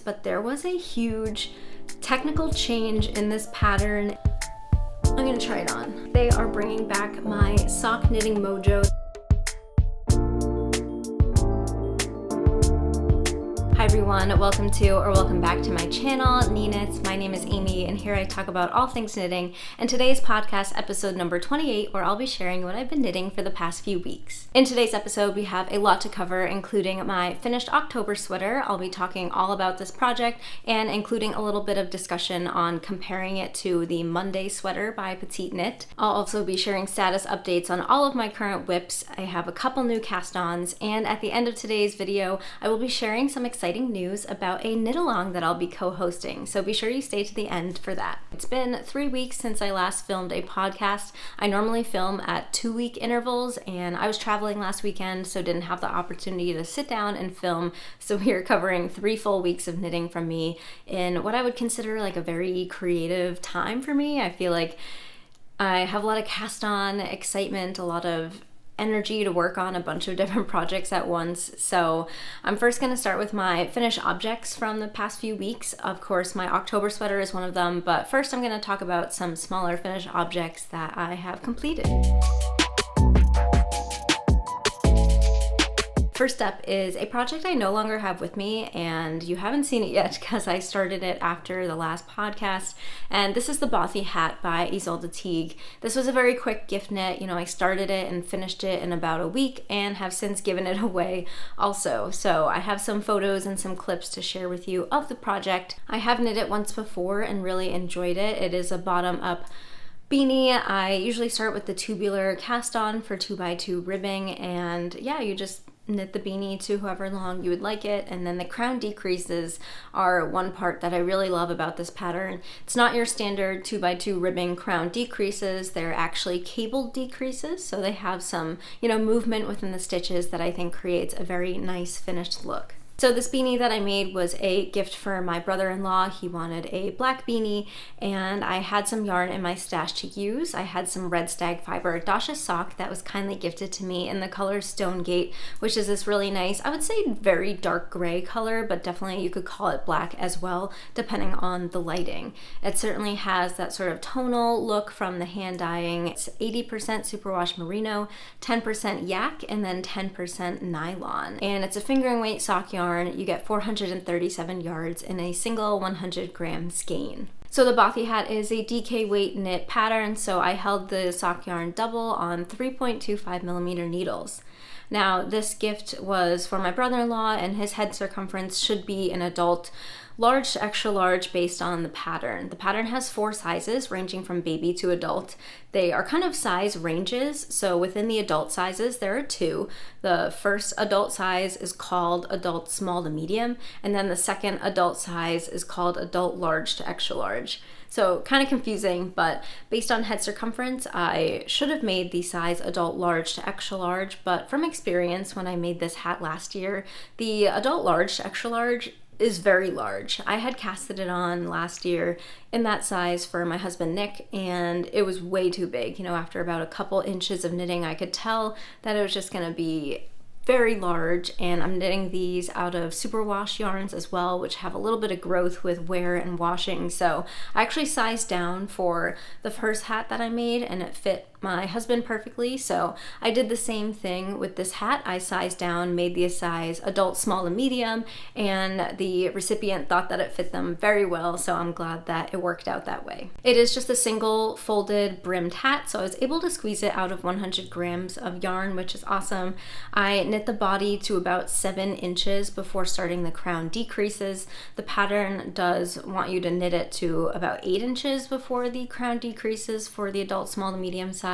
But there was a huge technical change in this pattern. I'm gonna try it on. They are bringing back my sock knitting mojo. Hi everyone, welcome back to my channel, Knits. My name is Amy, and here I talk about all things knitting. And today's podcast, episode number 28, where I'll be sharing what I've been knitting for the past few weeks. In today's episode, we have a lot to cover, including my finished October sweater. I'll be talking all about this project and including a little bit of discussion on comparing it to the Monday sweater by Petite Knit. I'll also be sharing status updates on all of my current whips. I have a couple new cast-ons, and at the end of today's video, I will be sharing some exciting news about a knit-along that I'll be co-hosting, so be sure you stay to the end for that. It's been 3 weeks since I last filmed a podcast. I normally film at 2-week intervals, and I was traveling last weekend, so didn't have the opportunity to sit down and film, so we are covering 3 full weeks of knitting from me in what I would consider like a very creative time for me. I feel like I have a lot of cast-on excitement, a lot of energy to work on a bunch of different projects at once. So I'm first going to start with my finished objects from the past few weeks. Of course, my October sweater is one of them, but first I'm going to talk about some smaller finished objects that I have completed. First up is a project I no longer have with me, and you haven't seen it yet because I started it after the last podcast, and this is the Bothy Hat by Isolde Teague. This was a very quick gift knit. I started it and finished it in about a week and have since given it away also. So I have some photos and some clips to share with you of the project. I have knit it once before and really enjoyed it. It is a bottom-up beanie. I usually start with the tubular cast on for 2x2 ribbing, and yeah, you just knit the beanie to however long you would like it, and then the crown decreases are one part that I really love about this pattern. It's not your standard 2x2 ribbing crown decreases. They're actually cabled decreases, so they have some movement within the stitches that I think creates a very nice finished look. So this beanie that I made was a gift for my brother-in-law. He wanted a black beanie, and I had some yarn in my stash to use. I had some red stag fiber Dasha sock that was kindly gifted to me in the color Stone Gate, which is this really nice, I would say very dark gray color, but definitely you could call it black as well, depending on the lighting. It certainly has that sort of tonal look from the hand dyeing. It's 80% superwash merino, 10% yak, and then 10% nylon. And it's a fingering weight sock yarn. You get 437 yards in a single 100 gram skein. So the Bothy Hat is a DK weight knit pattern, so I held the sock yarn double on 3.25 millimeter needles. Now this gift was for my brother-in-law, and his head circumference should be an adult large to extra large based on the pattern. The pattern has 4 sizes ranging from baby to adult. They are kind of size ranges, so within the adult sizes there are 2. The first adult size is called adult small to medium, and then the second adult size is called adult large to extra large. So kind of confusing, but based on head circumference, I should have made the size adult large to extra large, but from experience when I made this hat last year, the adult large to extra large is very large. I had casted it on last year in that size for my husband Nick, and it was way too big. After about a couple inches of knitting, I could tell that it was just gonna be very large, and I'm knitting these out of superwash yarns as well, which have a little bit of growth with wear and washing. So I actually sized down for the first hat that I made, and it fit my husband perfectly, so I did the same thing with this hat. I sized down, made the size adult small to medium, and the recipient thought that it fit them very well, so I'm glad that it worked out that way. It is just a single folded brimmed hat, so I was able to squeeze it out of 100 grams of yarn, which is awesome. I knit the body to about 7 inches before starting the crown decreases. The pattern does want you to knit it to about 8 inches before the crown decreases for the adult small to medium size.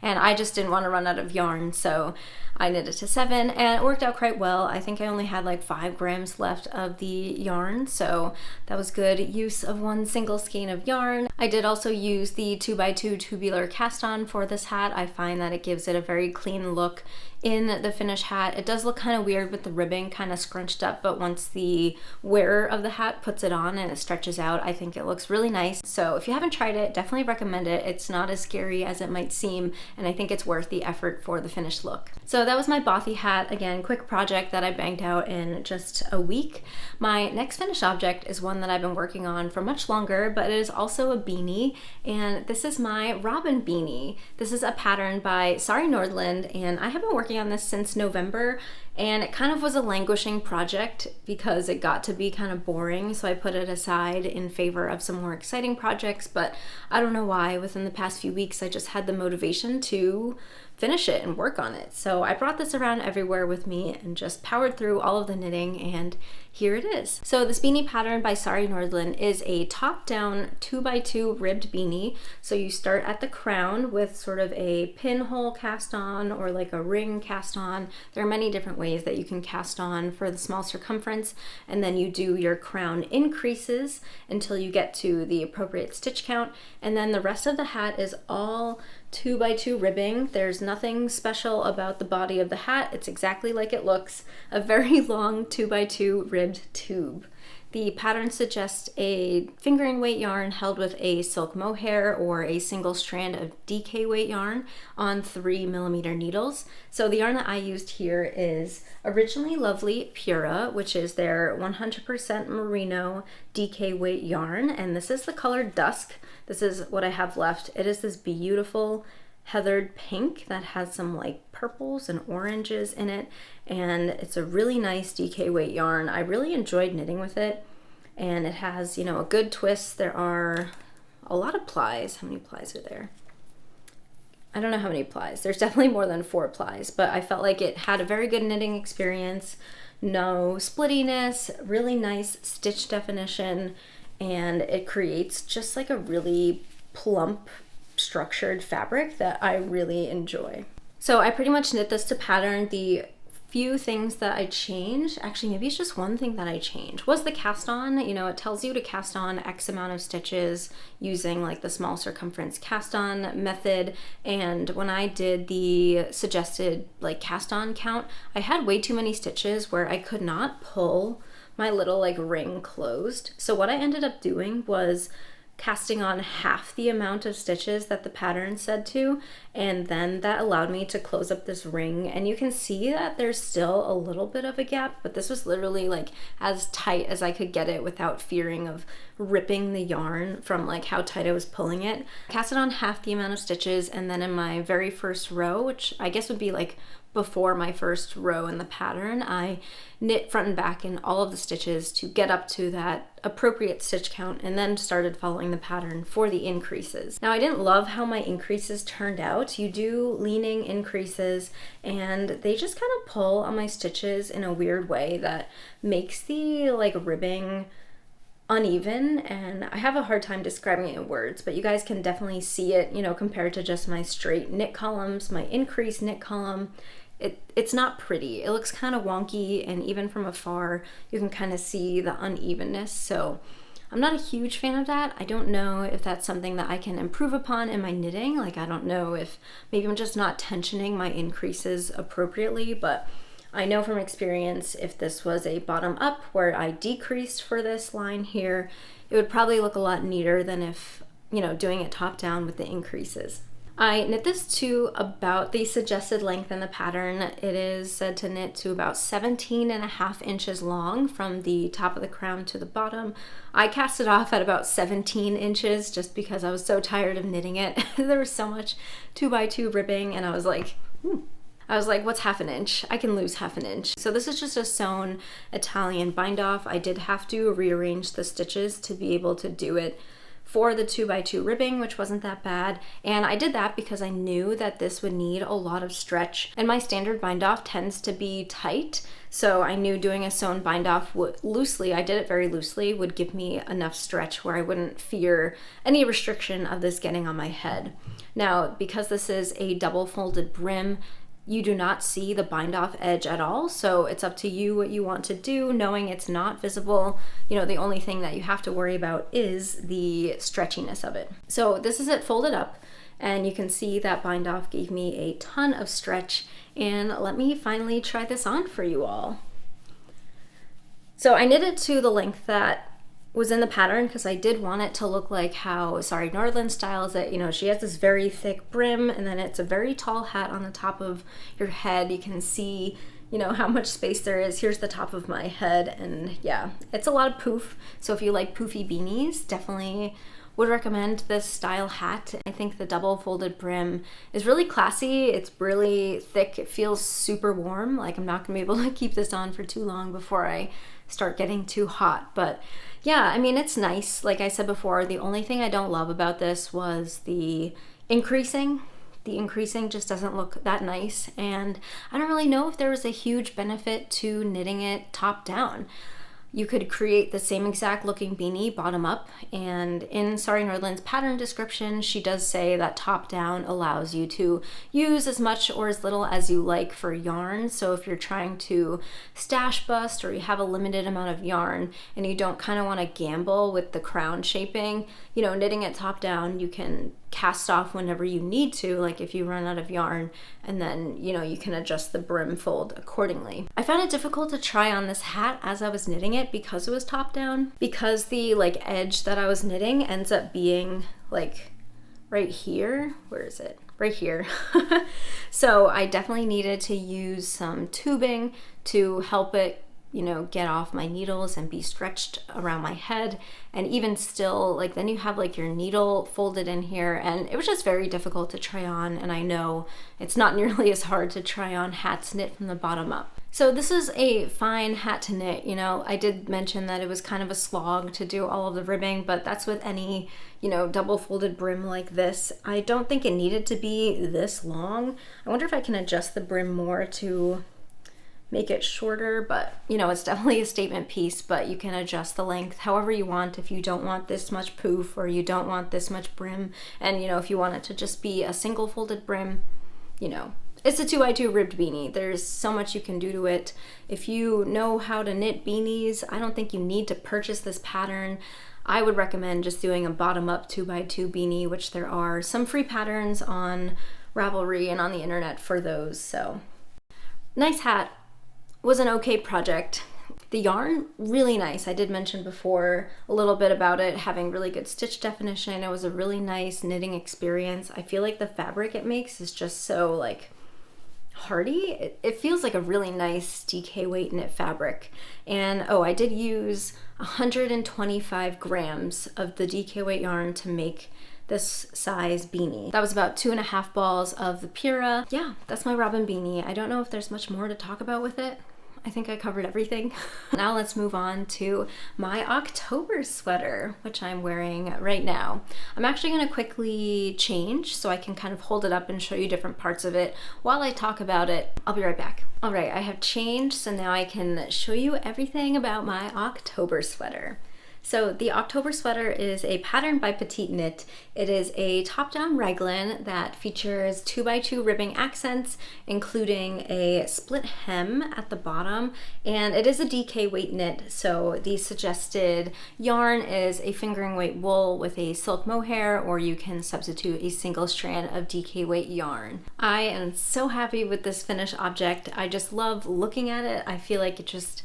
And I just didn't want to run out of yarn, so I knit it to 7, and it worked out quite well. I think I only had like 5 grams left of the yarn, so that was good use of one single skein of yarn. I did also use the 2x2 tubular cast on for this hat. I find that it gives it a very clean look in the finished hat. It does look kind of weird with the ribbing kind of scrunched up, but once the wearer of the hat puts it on and it stretches out, I think it looks really nice. So if you haven't tried it, definitely recommend it. It's not as scary as it might seem, and I think it's worth the effort for the finished look. So that was my Bothy hat. Again, quick project that I banged out in just a week. My next finished object is one that I've been working on for much longer, but it is also a beanie, and this is my Robin beanie. This is a pattern by Sari Nordland, and I have been working on this since November, and it kind of was a languishing project because it got to be kind of boring, so I put it aside in favor of some more exciting projects. But I don't know why, within the past few weeks I just had the motivation to finish it and work on it. So I brought this around everywhere with me and just powered through all of the knitting, and here it is. So this beanie pattern by Sari Nordland is a top-down 2x2 ribbed beanie. So you start at the crown with sort of a pinhole cast on or like a ring cast on. There are many different ways that you can cast on for the small circumference, and then you do your crown increases until you get to the appropriate stitch count, and then the rest of the hat is all 2x2 ribbing. There's nothing special about the body of the hat. It's exactly like it looks, a very long 2x2 ribbed tube. The pattern suggests a fingering weight yarn held with a silk mohair or a single strand of DK weight yarn on 3mm needles. So the yarn that I used here is Originally Lovely Pura, which is their 100% merino DK weight yarn, and this is the color Dusk. This is what I have left. It is this beautiful heathered pink that has some like purples and oranges in it, and it's a really nice DK weight yarn. I really enjoyed knitting with it, and it has, you know, a good twist. There are a lot of plies. How many plies are there? I don't know how many plies. There's definitely more than 4 plies, but I felt like it had a very good knitting experience. No splittiness, really nice stitch definition, and it creates just like a really plump structured fabric that I really enjoy. So I pretty much knit this to pattern. The few things that I changed, actually maybe it's just one thing that I changed, was the cast on. You know, it tells you to cast on X amount of stitches using like the small circumference cast on method, and when I did the suggested like cast on count, I had way too many stitches where I could not pull my little like ring closed. So what I ended up doing was casting on half the amount of stitches that the pattern said to, and then that allowed me to close up this ring. And you can see that there's still a little bit of a gap, but this was literally like as tight as I could get it without fearing of ripping the yarn from like how tight I was pulling it. I cast it on half the amount of stitches, and then in my very first row, which I guess would be like before my first row in the pattern, I knit front and back in all of the stitches to get up to that appropriate stitch count, and then started following the pattern for the increases. Now I didn't love how my increases turned out. You do leaning increases, and they just kind of pull on my stitches in a weird way that makes the like ribbing uneven, and I have a hard time describing it in words, but you guys can definitely see it, you know, compared to just my straight knit columns. My increase knit column, it's not pretty. It looks kind of wonky, and even from afar you can kind of see the unevenness. So I'm not a huge fan of that. I don't know if that's something that I can improve upon in my knitting. Like, I don't know if maybe I'm just not tensioning my increases appropriately, but I know from experience if this was a bottom up where I decreased for this line here, it would probably look a lot neater than if, you know, doing it top down with the increases. I knit this to about the suggested length in the pattern. It is said to knit to about 17.5 inches long from the top of the crown to the bottom. I cast it off at about 17 inches just because I was so tired of knitting it. There was so much 2x2 ribbing, and I was like, what's half an inch? I can lose half an inch. So this is just a sewn Italian bind off. I did have to rearrange the stitches to be able to do it for the 2x2 ribbing, which wasn't that bad. And I did that because I knew that this would need a lot of stretch, and my standard bind off tends to be tight. So I knew doing a sewn bind off loosely, I did it very loosely, would give me enough stretch where I wouldn't fear any restriction of this getting on my head. Now, because this is a double folded brim, you do not see the bind off edge at all, so it's up to you what you want to do, knowing it's not visible. You know, the only thing that you have to worry about is the stretchiness of it. So this is it folded up, And you can see that bind off gave me a ton of stretch, and let me finally try this on for you all. So I knit it to the length that was in the pattern because I did want it to look like how Sari Nordland styles it. You know, she has this very thick brim, and then it's a very tall hat on the top of your head. You can see, you know, how much space there is. Here's the top of my head, and yeah, it's a lot of poof. So if you like poofy beanies, definitely would recommend this style hat. I think the double folded brim is really classy. It's really thick. It feels super warm. Like I'm not gonna be able to keep this on for too long before I start getting too hot. But yeah, I mean, it's nice. Like I said before, the only thing I don't love about this was the increasing. The increasing just doesn't look that nice, and I don't really know if there was a huge benefit to knitting it top down. You could create the same exact looking beanie bottom up, and in Sari Nordland's pattern description, she does say that top down allows you to use as much or as little as you like for yarn. So if you're trying to stash bust or you have a limited amount of yarn and you don't kind of want to gamble with the crown shaping, you know, knitting it top down, you can cast off whenever you need to, like if you run out of yarn, and then, you know, you can adjust the brim fold accordingly. I found it difficult to try on this hat as I was knitting it because it was top down, because the like edge that I was knitting ends up being like right here. Where is it? Right here. So I definitely needed to use some tubing to help it, you know, get off my needles and be stretched around my head. And even still, like then you have like your needle folded in here, and it was just very difficult to try on. And I know it's not nearly as hard to try on hats knit from the bottom up. So this is a fine hat to knit. You know, I did mention that it was kind of a slog to do all of the ribbing, but that's with any, you know, double folded brim like this. I don't think it needed to be this long. I wonder if I can adjust the brim more to make it shorter, but you know, it's definitely a statement piece, but you can adjust the length however you want. If you don't want this much poof or you don't want this much brim, and you know, if you want it to just be a single folded brim, you know, it's a 2x2 ribbed beanie. There's so much you can do to it. If you know how to knit beanies, I don't think you need to purchase this pattern. I would recommend just doing a bottom up 2x2 beanie, which there are some free patterns on Ravelry and on the internet for those. So nice hat. Was an okay project. The yarn, really nice. I did mention before a little bit about it having really good stitch definition. It was a really nice knitting experience. I feel like the fabric it makes is just so like hardy. It feels like a really nice DK weight knit fabric. And oh, I did use 125 grams of the DK weight yarn to make this size beanie. That was about 2.5 balls of the Pura. Yeah, that's my Robin beanie. I don't know if there's much more to talk about with it. I think I covered everything. Now let's move on to my October sweater, which I'm wearing right now. I'm actually gonna quickly change so I can kind of hold it up and show you different parts of it while I talk about it. I'll be right back. All right, I have changed, so now I can show you everything about my October sweater. So the October sweater is a pattern by Petite Knit. It is a top-down raglan that features 2x2 ribbing accents, including a split hem at the bottom, and it is a DK weight knit. So the suggested yarn is a fingering weight wool with a silk mohair, or you can substitute a single strand of DK weight yarn. I am so happy with this finished object. I just love looking at it. I feel like it just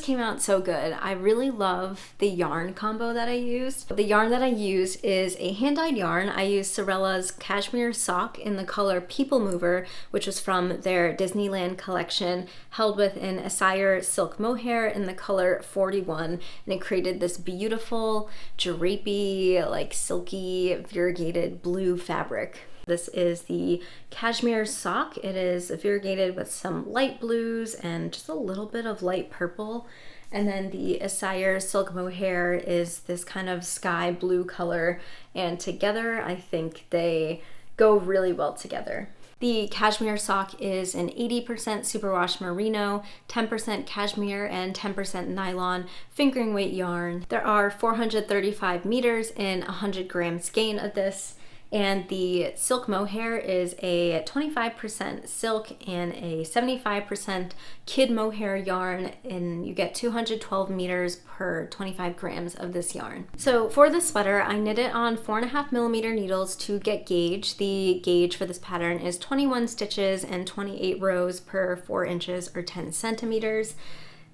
came out so good. I really love the yarn combo that I used. The yarn that I use is a hand-dyed yarn. I used Sorella's Cashmere Sock in the color People Mover, which was from their Disneyland collection, held with an Asire silk mohair in the color 41, and it created this beautiful, drapey, like silky, variegated blue fabric. This is the Cashmere Sock. It is variegated with some light blues and just a little bit of light purple. And then the Asire Silk Mohair is this kind of sky blue color. And together, I think they go really well together. The Cashmere Sock is an 80% superwash merino, 10% cashmere, and 10% nylon fingering weight yarn. There are 435 meters in 100 gram skein of this. And the silk mohair is a 25% silk and a 75% kid mohair yarn, and you get 212 meters per 25 grams of this yarn. So for this sweater, I knit it on 4.5mm needles to get gauge. The gauge for this pattern is 21 stitches and 28 rows per 4 inches or 10 centimeters.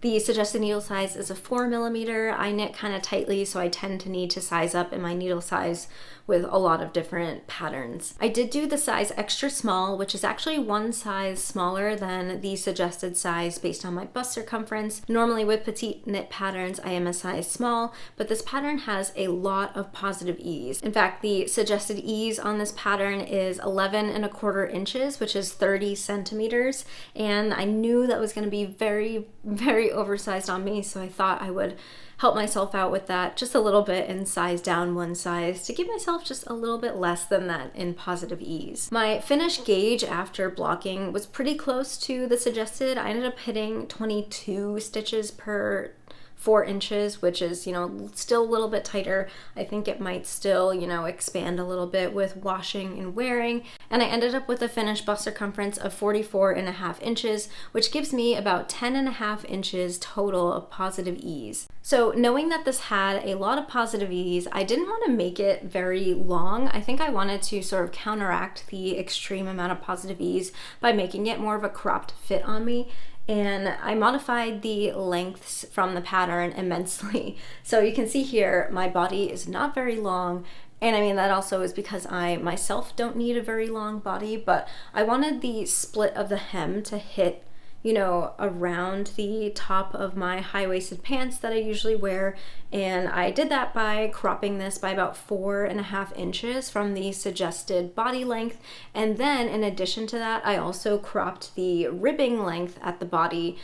The suggested needle size is a 4mm. I knit kind of tightly, so I tend to need to size up in my needle size with a lot of different patterns. I did do the size extra small, which is actually one size smaller than the suggested size based on my bust circumference. Normally with petite knit patterns, I am a size small, but this pattern has a lot of positive ease. In fact, the suggested ease on this pattern is 11.25 inches, which is 30 centimeters. And I knew that was going to be very, very oversized on me, so I thought I would help myself out with that just a little bit and size down one size to give myself just a little bit less than that in positive ease. My finished gauge after blocking was pretty close to the suggested. I ended up hitting 22 stitches per 4 inches, which is, still a little bit tighter. I think it might still, expand a little bit with washing and wearing. And I ended up with a finished bust circumference of 44.5 inches, which gives me about 10.5 inches total of positive ease. So knowing that this had a lot of positive ease, I didn't want to make it very long. I think I wanted to sort of counteract the extreme amount of positive ease by making it more of a cropped fit on me. And I modified the lengths from the pattern immensely. So you can see here, my body is not very long. And I mean, that also is because I myself don't need a very long body, but I wanted the split of the hem to hit, around the top of my high-waisted pants that I usually wear. And I did that by cropping this by about 4.5 inches from the suggested body length. And then in addition to that, I also cropped the ribbing length at the body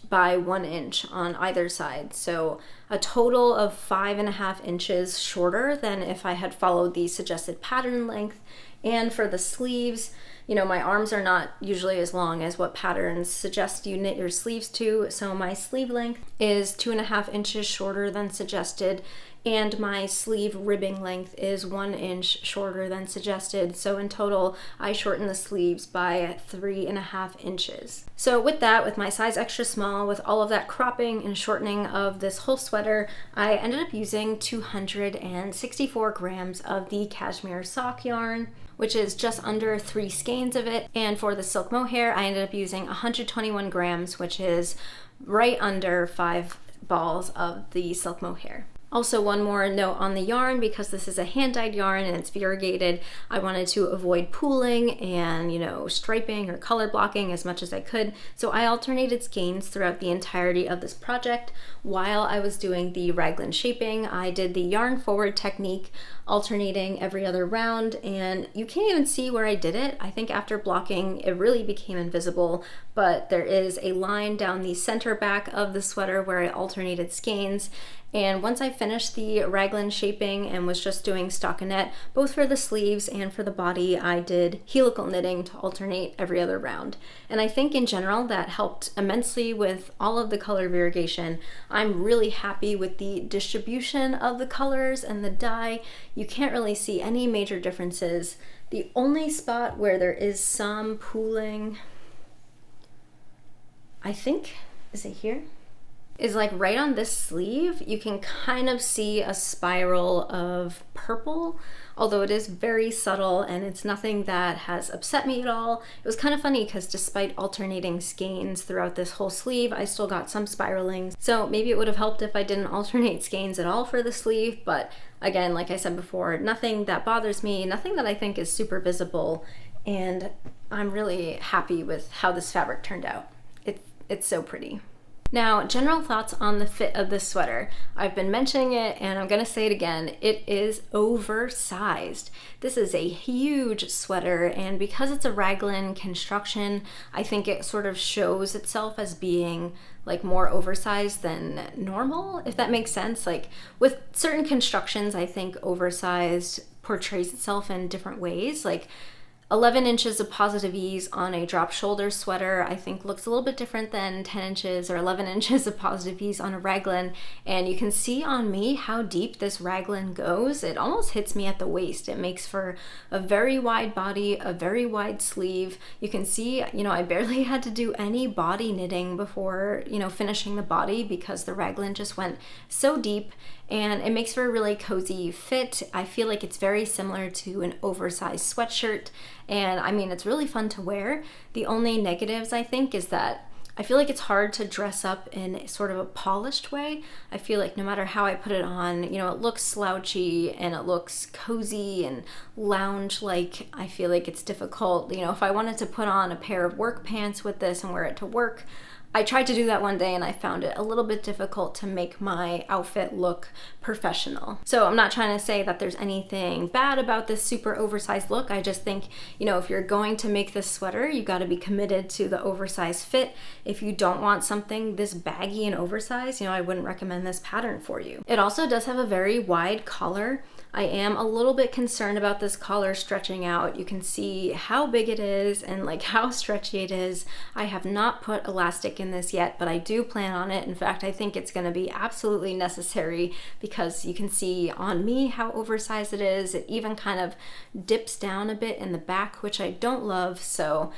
by 1 inch on either side. So a total of 5.5 inches shorter than if I had followed the suggested pattern length. And for the sleeves, my arms are not usually as long as what patterns suggest you knit your sleeves to, so my sleeve length is 2.5 inches shorter than suggested, and my sleeve ribbing length is 1 inch shorter than suggested. So in total, I shortened the sleeves by 3.5 inches. So with that, with my size extra small, with all of that cropping and shortening of this whole sweater, I ended up using 264 grams of the cashmere sock yarn, which is just under 3 skeins of it. And for the silk mohair, I ended up using 121 grams, which is right under 5 balls of the silk mohair. Also, one more note on the yarn, because this is a hand-dyed yarn and it's variegated, I wanted to avoid pooling and, striping or color blocking as much as I could. So I alternated skeins throughout the entirety of this project. While I was doing the raglan shaping, I did the yarn forward technique, alternating every other round, and you can't even see where I did it. I think after blocking, it really became invisible, but there is a line down the center back of the sweater where I alternated skeins. And once I finished the raglan shaping and was just doing stockinette, both for the sleeves and for the body, I did helical knitting to alternate every other round. And I think in general that helped immensely with all of the color variegation. I'm really happy with the distribution of the colors and the dye. You can't really see any major differences. The only spot where there is some pooling, I think, is it here? Is like right on this sleeve. You can kind of see a spiral of purple, although it is very subtle and it's nothing that has upset me at all. It was kind of funny because despite alternating skeins throughout this whole sleeve, I still got some spiraling. So maybe it would have helped if I didn't alternate skeins at all for the sleeve, but again, like I said before, nothing that bothers me, nothing that I think is super visible, and I'm really happy with how this fabric turned out. It's so pretty. Now, general thoughts on the fit of this sweater. I've been mentioning it and I'm gonna say it again. It is oversized. This is a huge sweater, and because it's a raglan construction, I think it sort of shows itself as being like more oversized than normal, if that makes sense. Like with certain constructions, I think oversized portrays itself in different ways. Like 11 inches of positive ease on a drop shoulder sweater I think looks a little bit different than 10 inches or 11 inches of positive ease on a raglan. And you can see on me how deep this raglan goes. It almost hits me at the waist. It makes for a very wide body, a very wide sleeve. You can see, I barely had to do any body knitting before, finishing the body because the raglan just went so deep, and it makes for a really cozy fit. I feel like it's very similar to an oversized sweatshirt, and I mean, it's really fun to wear. The only negatives I think is that I feel like it's hard to dress up in sort of a polished way. I feel like no matter how I put it on, it looks slouchy and it looks cozy and lounge-like. I feel like it's difficult. If I wanted to put on a pair of work pants with this and wear it to work, I tried to do that one day and I found it a little bit difficult to make my outfit look professional. So I'm not trying to say that there's anything bad about this super oversized look. I just think, if you're going to make this sweater, you got to be committed to the oversized fit. If you don't want something this baggy and oversized, I wouldn't recommend this pattern for you. It also does have a very wide collar. I am a little bit concerned about this collar stretching out. You can see how big it is and like how stretchy it is. I have not put elastic in this yet, but I do plan on it. In fact, I think it's going to be absolutely necessary because you can see on me how oversized it is. It even kind of dips down a bit in the back, which I don't love. So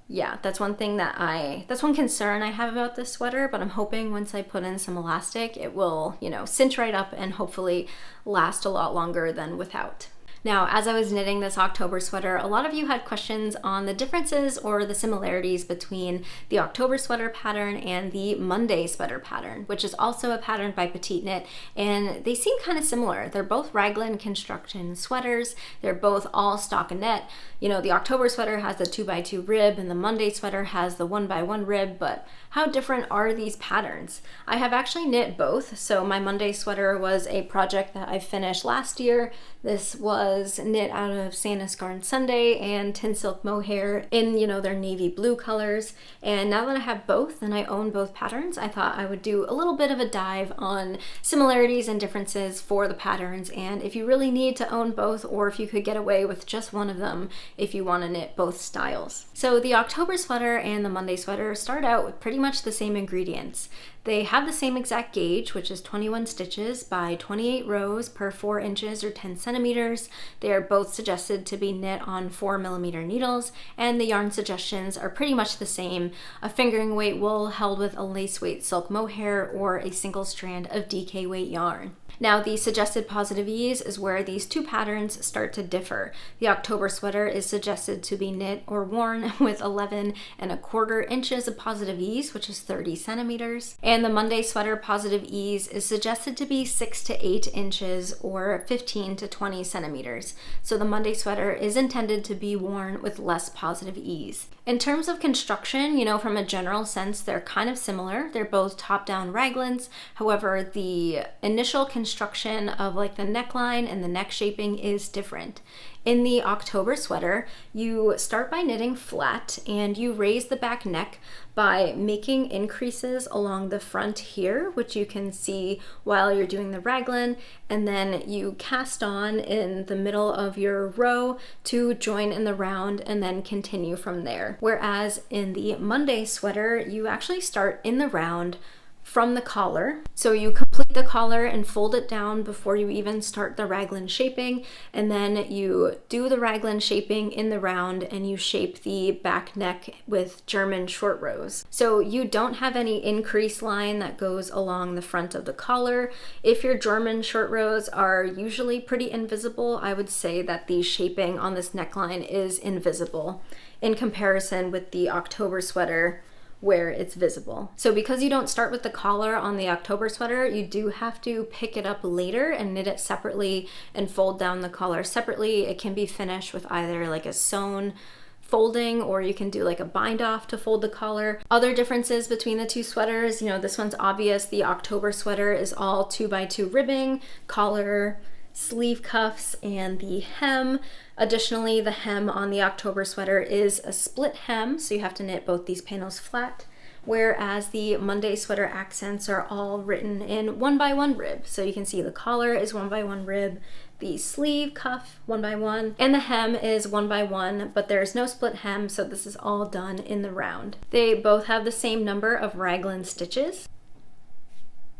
yeah, that's one concern I have about this sweater, but I'm hoping once I put in some elastic, it will, cinch right up and hopefully last a lot longer than without. Now, as I was knitting this October sweater, a lot of you had questions on the differences or the similarities between the October sweater pattern and the Monday sweater pattern, which is also a pattern by Petite Knit, and they seem kind of similar. They're both raglan construction sweaters. They're both all stockinette. The October sweater has the 2x2 rib and the Monday sweater has the 1x1 rib, but how different are these patterns? I have actually knit both. So my Monday sweater was a project that I finished last year. This was knit out of Santa's Garden Sunday and Tin Silk Mohair in, their navy blue colors. And now that I have both and I own both patterns, I thought I would do a little bit of a dive on similarities and differences for the patterns. And if you really need to own both, or if you could get away with just one of them if you want to knit both styles. So the October sweater and the Monday sweater start out with pretty much the same ingredients. They have the same exact gauge, which is 21 stitches by 28 rows per 4 inches or 10 centimeters. They are both suggested to be knit on 4mm needles, and the yarn suggestions are pretty much the same: a fingering weight wool held with a lace weight silk mohair or a single strand of DK weight yarn. Now, the suggested positive ease is where these two patterns start to differ. The October sweater is suggested to be knit or worn with 11¼ inches of positive ease, which is 30 centimeters. And the Monday sweater positive ease is suggested to be 6 to 8 inches or 15 to 20 centimeters. So the Monday sweater is intended to be worn with less positive ease. In terms of construction, from a general sense, they're kind of similar. They're both top-down raglans. However, the initial construction of like the neckline and the neck shaping is different. In the October sweater, you start by knitting flat and you raise the back neck by making increases along the front here, which you can see while you're doing the raglan, and then you cast on in the middle of your row to join in the round and then continue from there. Whereas in the Monday sweater, you actually start in the round from the collar. So you complete the collar and fold it down before you even start the raglan shaping, and then you do the raglan shaping in the round and you shape the back neck with German short rows. So you don't have any increase line that goes along the front of the collar. If your German short rows are usually pretty invisible, I would say that the shaping on this neckline is invisible in comparison with the October sweater, where it's visible. So because you don't start with the collar on the October sweater, you do have to pick it up later and knit it separately and fold down the collar separately. It can be finished with either like a sewn folding, or you can do like a bind off to fold the collar. Other differences between the two sweaters, this one's obvious. The October sweater is all 2x2 ribbing, collar, sleeve cuffs, and the hem. Additionally, the hem on the October sweater is a split hem, so you have to knit both these panels flat, whereas the Monday sweater accents are all written in 1x1 rib. So you can see the collar is 1x1 rib, the sleeve cuff 1x1, and the hem is 1x1, but there's no split hem, so this is all done in the round. They both have the same number of raglan stitches.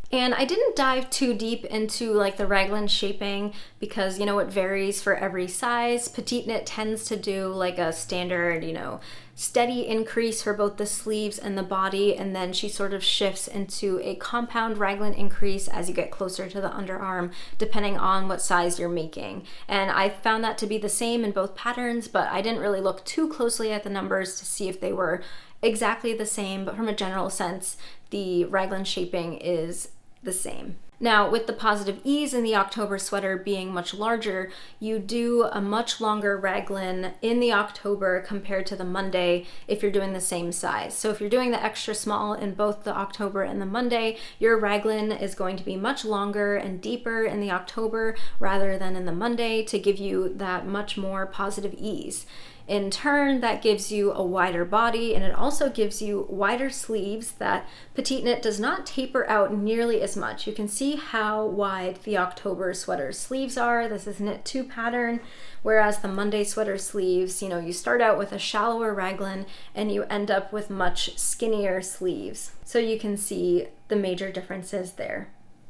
And I didn't dive too deep into like the raglan shaping because, you know, it varies for every size. Petite knit tends to do like a standard, you know, steady increase for both the sleeves and the body, and then she sort of shifts into a compound raglan increase as you get closer to the underarm, depending on what size you're making. And I found that to be the same in both patterns, but I didn't really look too closely at the numbers to see if they were exactly the same, but from a general sense, the raglan shaping is the same. Now, with the Positive Ease in the October sweater being much larger, you do a much longer raglan in the October compared to the Monday if you're doing the same size. So if you're doing the extra small in both the October and the Monday, your raglan is going to be much longer and deeper in the October rather than in the Monday to give you that much more positive ease. In turn, that gives you a wider body, and it also gives you wider sleeves that Petite Knit does not taper out nearly as much. You can see how wide the October sweater sleeves are. This is knit 2 pattern, whereas the Monday sweater sleeves, you know, you start out with a shallower raglan and you end up with much skinnier sleeves. So you can see the major differences there.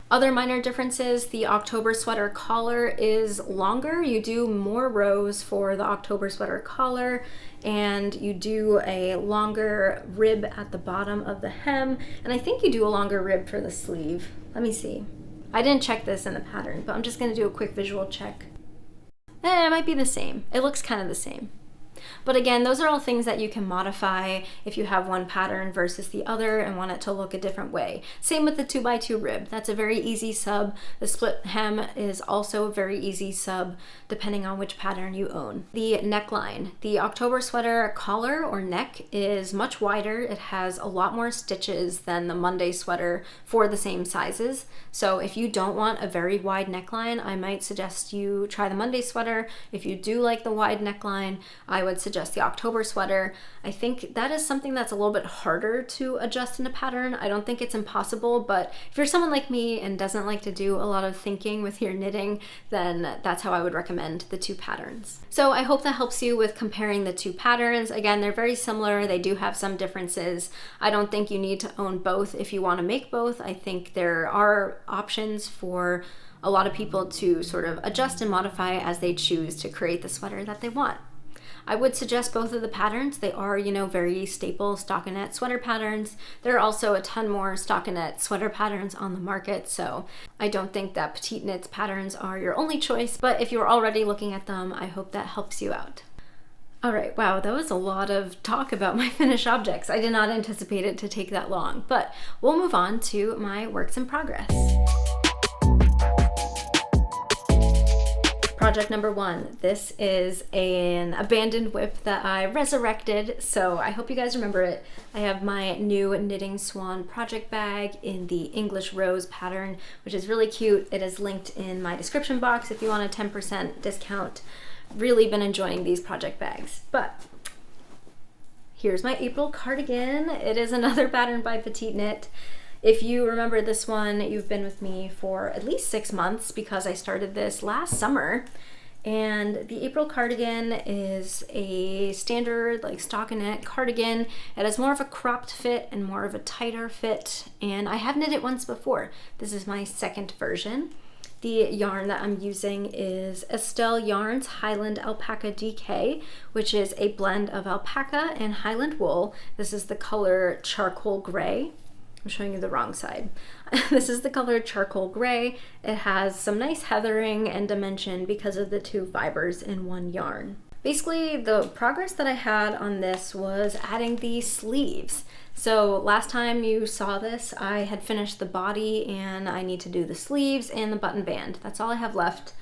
Other minor differences, the October sweater collar is longer. You do more rows for the October sweater collar, and you do a longer rib at the bottom of the hem, and I think you do a longer rib for the sleeve. Let me see. I didn't check this in the pattern, but I'm just gonna do a quick visual check. It might be the same. It looks kind of the same. But again, those are all things that you can modify if you have one pattern versus the other and want it to look a different way. Same with the 2x2 rib. That's a very easy sub. The split hem is also a very easy sub depending on which pattern you own. The neckline. The October sweater collar or neck is much wider. It has a lot more stitches than the Monday sweater for the same sizes. So if you don't want a very wide neckline, I might suggest you try the Monday sweater. If you do like the wide neckline, I would suggest the October sweater. I think that is something that's a little bit harder to adjust in a pattern. I don't think it's impossible, but if you're someone like me and doesn't like to do a lot of thinking with your knitting, then that's how I would recommend the 2 patterns. So I hope that helps you with comparing the 2 patterns. Again, they're very similar. They do have some differences. I don't think you need to own both if you want to make both. I think there are options for a lot of people to sort of adjust and modify as they choose to create the sweater that they want. I would suggest both of the patterns. They are, you know, very staple stockinette sweater patterns. There are also a ton more stockinette sweater patterns on the market, so I don't think that Petite Knit's patterns are your only choice, but if you're already looking at them, I hope that helps you out. All right, wow, that was a lot of talk about my finished objects. I did not anticipate it to take that long, but we'll move on to my works in progress. Project number 1. This is an abandoned whip that I resurrected, so I hope you guys remember it. I have my new Knitting Swan project bag in the English Rose pattern, which is really cute. It is linked in my description box if you want a 10% discount. Really been enjoying these project bags. But here's my April cardigan. It is another pattern by Petite Knit. If you remember this one, you've been with me for at least 6 months because I started this last summer. And the April cardigan is a standard like stockinette cardigan. It has more of a cropped fit and more of a tighter fit. And I have knit it once before. This is my second version. The yarn that I'm using is Estelle Yarns Highland Alpaca DK, which is a blend of alpaca and Highland wool. This is the color charcoal gray. I'm showing you the wrong side. This is the color charcoal gray. It has some nice heathering and dimension because of the 2 fibers in one yarn. Basically, the progress that I had on this was adding the sleeves. So last time you saw this, I had finished the body and I need to do the sleeves and the button band. That's all I have left.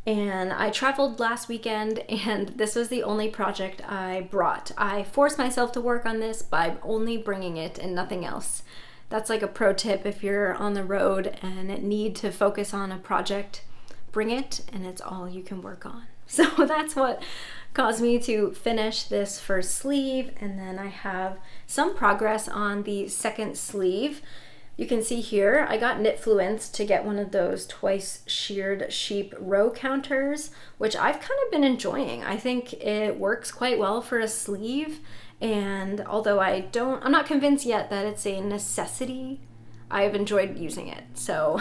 And I traveled last weekend and this was the only project I brought. I forced myself to work on this by only bringing it and nothing else. That's like a pro tip if you're on the road and need to focus on a project, bring it and it's all you can work on. So that's what caused me to finish this first sleeve, and then I have some progress on the second sleeve. You can see here, I got Knitfluence to get one of those twice sheared sheep row counters, which I've kind of been enjoying. I think it works quite well for a sleeve, and although I'm not convinced yet that it's a necessity, I've enjoyed using it. So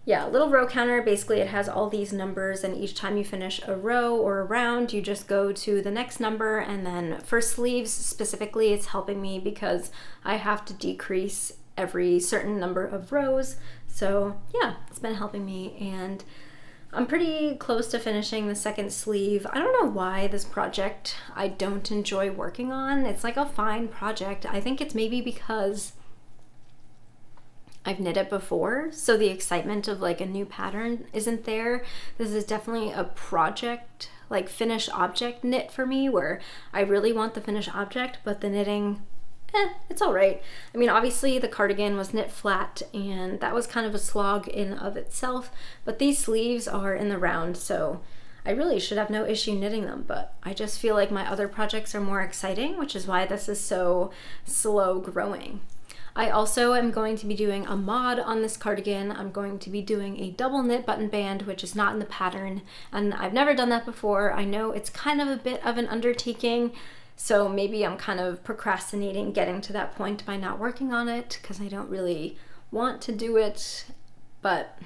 yeah, little row counter. Basically it has all these numbers, and each time you finish a row or a round, you just go to the next number. And then for sleeves specifically, it's helping me because I have to decrease every certain number of rows. So yeah, it's been helping me, and I'm pretty close to finishing the second sleeve. I don't know why this project I don't enjoy working on. It's like a fine project. I think it's maybe because I've knit it before, so the excitement of like a new pattern isn't there. This is definitely a project, like finished object knit for me, where I really want the finished object, but the knitting, it's all right. I mean, obviously the cardigan was knit flat, and that was kind of a slog in of itself, but these sleeves are in the round, so I really should have no issue knitting them, but I just feel like my other projects are more exciting, which is why this is so slow growing. I also am going to be doing a mod on this cardigan. I'm going to be doing a double knit button band, which is not in the pattern, and I've never done that before. I know it's kind of a bit of an undertaking, so maybe I'm kind of procrastinating getting to that point by not working on it because I don't really want to do it, but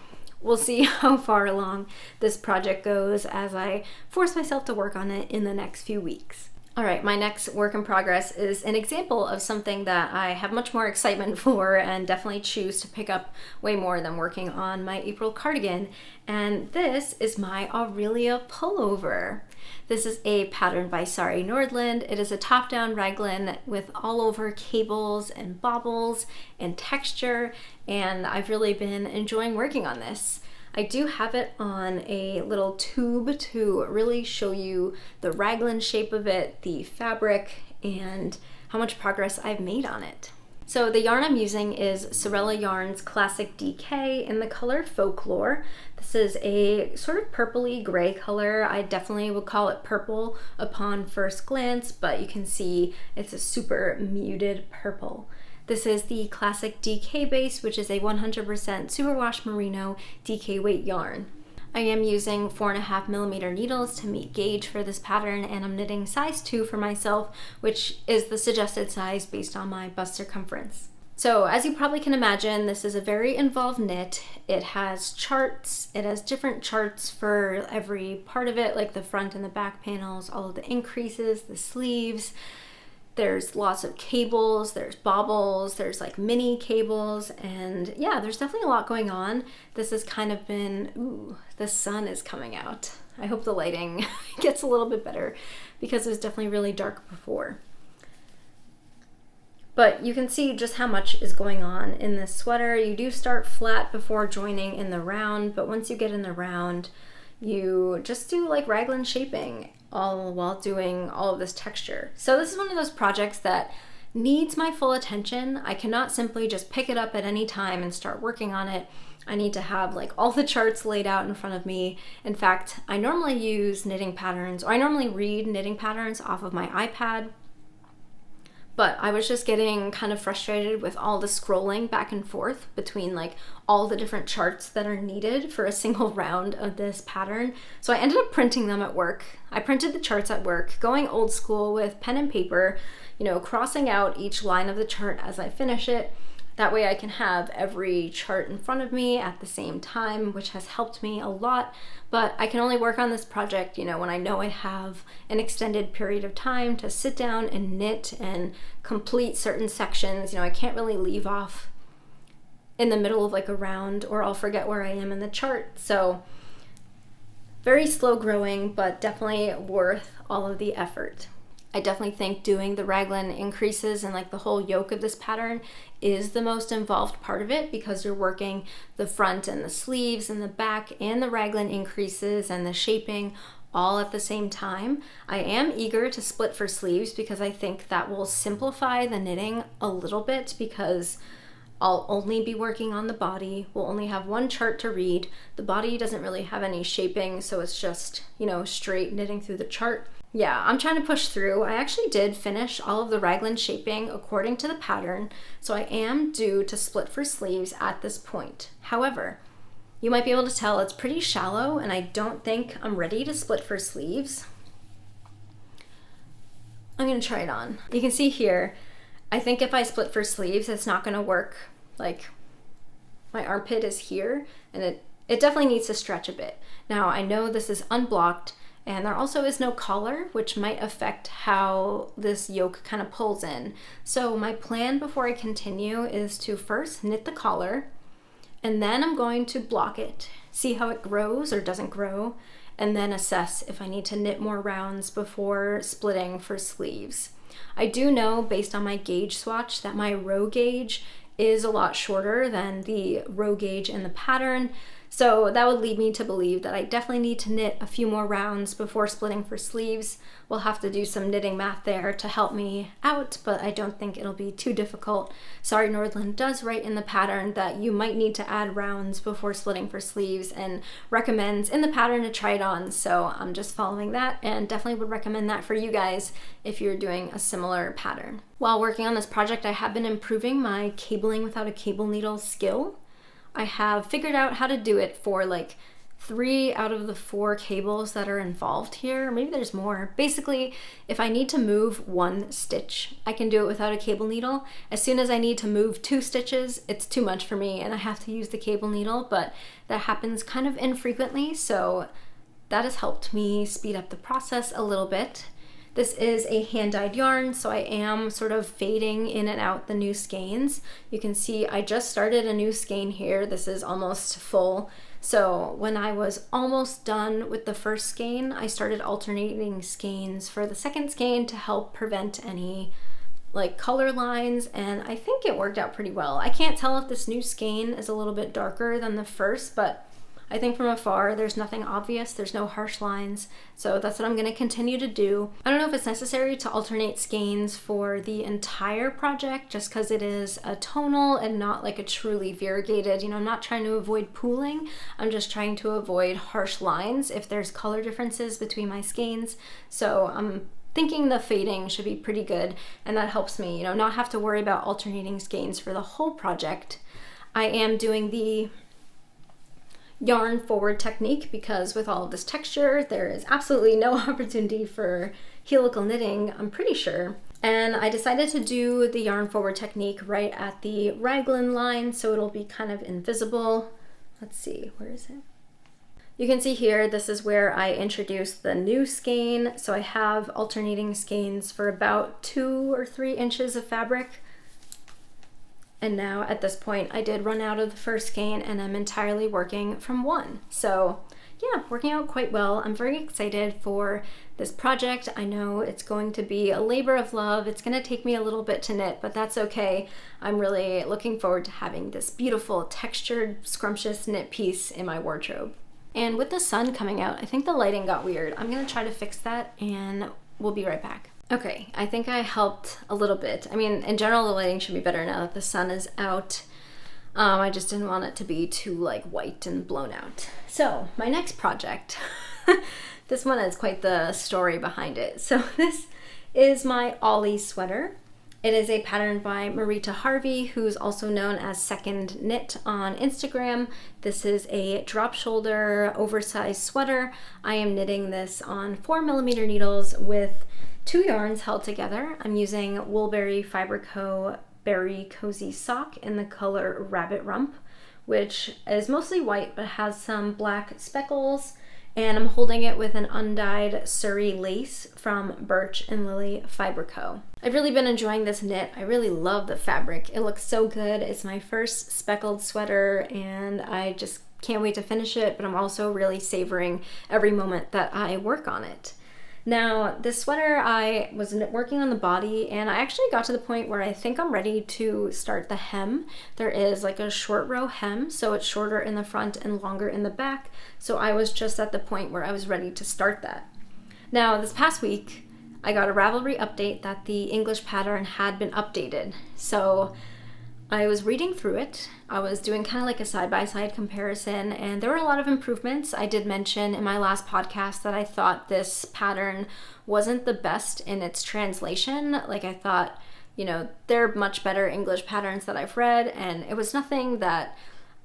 we'll see how far along this project goes as I force myself to work on it in the next few weeks. All right, my next work in progress is an example of something that I have much more excitement for and definitely choose to pick up way more than working on my April cardigan. And this is my Aurelia Pullover. This is a pattern by Sari Nordland. It is a top-down raglan with all over cables and baubles and texture, and I've really been enjoying working on this. I do have it on a little tube to really show you the raglan shape of it, the fabric, and how much progress I've made on it. So the yarn I'm using is Sorella Yarn's Classic DK in the color Folklore. This is a sort of purpley gray color. I definitely would call it purple upon first glance, but you can see it's a super muted purple. This is the Classic DK base, which is a 100% superwash merino DK weight yarn. I am using 4.5mm needles to meet gauge for this pattern, and I'm knitting size 2 for myself, which is the suggested size based on my bust circumference. So as you probably can imagine, this is a very involved knit. It has charts, it has different charts for every part of it, like the front and the back panels, all of the increases, the sleeves. There's lots of cables, there's baubles, there's like mini cables, and yeah, there's definitely a lot going on. This has kind of been, ooh, the sun is coming out. I hope the lighting gets a little bit better because it was definitely really dark before. But you can see just how much is going on in this sweater. You do start flat before joining in the round, but once you get in the round, you just do like raglan shaping all while doing all of this texture. So this is one of those projects that needs my full attention. I cannot simply just pick it up at any time and start working on it. I need to have like all the charts laid out in front of me. In fact, I normally use knitting patterns, or I normally read knitting patterns off of my iPad, but I was just getting kind of frustrated with all the scrolling back and forth between like all the different charts that are needed for a single round of this pattern. So I ended up printing them at work. I printed the charts at work, going old school with pen and paper, crossing out each line of the chart as I finish it. That way I can have every chart in front of me at the same time, which has helped me a lot. But I can only work on this project, when I know I have an extended period of time to sit down and knit and complete certain sections. I can't really leave off in the middle of like a round or I'll forget where I am in the chart. So very slow growing, but definitely worth all of the effort. I definitely think doing the raglan increases and like the whole yoke of this pattern is the most involved part of it, because you're working the front and the sleeves and the back and the raglan increases and the shaping all at the same time. I am eager to split for sleeves because I think that will simplify the knitting a little bit, because I'll only be working on the body. We'll only have one chart to read. The body doesn't really have any shaping, so it's just, straight knitting through the chart. Yeah, I'm trying to push through. I actually did finish all of the raglan shaping according to the pattern, so I am due to split for sleeves at this point. However, you might be able to tell it's pretty shallow, and I don't think I'm ready to split for sleeves. I'm gonna try it on. You can see here, I think if I split for sleeves, it's not gonna work. Like, my armpit is here, and it definitely needs to stretch a bit. Now, I know this is unblocked, and there also is no collar, which might affect how this yoke kind of pulls in. So my plan before I continue is to first knit the collar, and then I'm going to block it, see how it grows or doesn't grow, and then assess if I need to knit more rounds before splitting for sleeves. I do know, based on my gauge swatch, that my row gauge is a lot shorter than the row gauge in the pattern, so that would lead me to believe that I definitely need to knit a few more rounds before splitting for sleeves. We'll have to do some knitting math there to help me out, but I don't think it'll be too difficult. Sorry Nordland does write in the pattern that you might need to add rounds before splitting for sleeves and recommends in the pattern to try it on, so I'm just following that and definitely would recommend that for you guys if you're doing a similar pattern. While working on this project, I have been improving my cabling without a cable needle skill. I have figured out how to do it for like 3 out of the 4 cables that are involved here. Maybe there's more. Basically, if I need to move 1 stitch, I can do it without a cable needle. As soon as I need to move 2 stitches, it's too much for me and I have to use the cable needle, but that happens kind of infrequently, so that has helped me speed up the process a little bit. This is a hand-dyed yarn, so I am sort of fading in and out the new skeins. You can see I just started a new skein here. This is almost full. So when I was almost done with the first skein, I started alternating skeins for the second skein to help prevent any like color lines, and I think it worked out pretty well. I can't tell if this new skein is a little bit darker than the first, but I think from afar, there's nothing obvious, there's no harsh lines, so that's what I'm gonna continue to do. I don't know if it's necessary to alternate skeins for the entire project, just because it is a tonal and not like a truly variegated, I'm not trying to avoid pooling, I'm just trying to avoid harsh lines if there's color differences between my skeins, so I'm thinking the fading should be pretty good, and that helps me, not have to worry about alternating skeins for the whole project. I am doing the yarn forward technique because with all of this texture there is absolutely no opportunity for helical knitting, I'm pretty sure, and I decided to do the yarn forward technique right at the raglan line so it'll be kind of invisible. Let's see, where is it? You can see here, this is where I introduced the new skein, so I have alternating skeins for about 2 or 3 inches of fabric. And now at this point, I did run out of the first skein and I'm entirely working from 1. So yeah, working out quite well. I'm very excited for this project. I know it's going to be a labor of love. It's gonna take me a little bit to knit, but that's okay. I'm really looking forward to having this beautiful textured, scrumptious knit piece in my wardrobe. And with the sun coming out, I think the lighting got weird. I'm gonna try to fix that and we'll be right back. Okay, I think I helped a little bit. I mean, in general, the lighting should be better now that the sun is out. I just didn't want it to be too like white and blown out. So my next project, this one has quite the story behind it. So this is my Ollie Sweater. It is a pattern by Marita Harvey, who's also known as Second Knit on Instagram. This is a drop shoulder oversized sweater. I am knitting this on 4mm needles with 2 yarns held together. I'm using Woolberry Fiber Co. Berry Cozy Sock in the color Rabbit Rump, which is mostly white but has some black speckles, and I'm holding it with an undyed Surrey lace from Birch and Lily Fiber Co. I've really been enjoying this knit. I really love the fabric. It looks so good. It's my first speckled sweater and I just can't wait to finish it, but I'm also really savoring every moment that I work on it. Now, this sweater, I was working on the body and I actually got to the point where I think I'm ready to start the hem. There is like a short row hem, so it's shorter in the front and longer in the back. So I was just at the point where I was ready to start that. Now, this past week, I got a Ravelry update that the English pattern had been updated. So I was reading through it. I was doing kind of like a side-by-side comparison, and there were a lot of improvements. I did mention in my last podcast that I thought this pattern wasn't the best in its translation. Like, I thought, there are much better English patterns that I've read, and it was nothing that